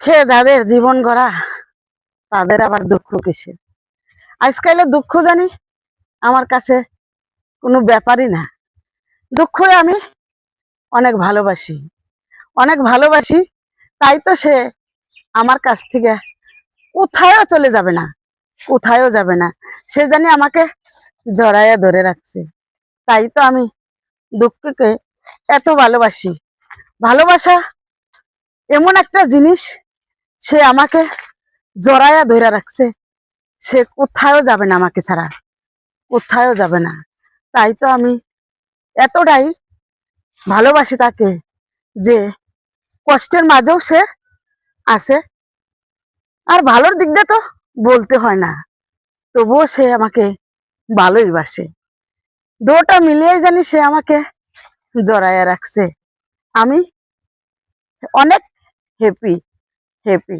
খেয়ে যাদের জীবন গড়া তাদের আবার দুঃখ কিসের? আজকালে দুঃখ জানি আমার কাছে কোনো ব্যাপারই না। দুঃখরে আমি অনেক ভালোবাসি, অনেক ভালোবাসি। তাই তো সে আমার কাছ থেকে কোথায়ও চলে যাবে না, কোথায়ও যাবে না। সে জানি আমাকে জড়াইয়া ধরে রাখছে। তাই তো আমি দুঃখকে এত ভালোবাসি। ভালোবাসা এমন একটা জিনিস, সে আমাকে জড়াইয়া ধরে রাখছে। সে কোথায়ও যাবে না আমাকে ছাড়া, কোথায়ও যাবে না। তাই তো আমি এতটাই ভালোবাসি তাকে যে কষ্টের মাঝেও সে আছে। আর ভালোর দিক দিয়ে তো বলতে হয় না, তবুও সে আমাকে ভালোই বাসে। দুটা মিলিয়েই জানি সে আমাকে জড়াইয়া রাখছে। আমি অনেক হ্যাপি, হ্যাপি।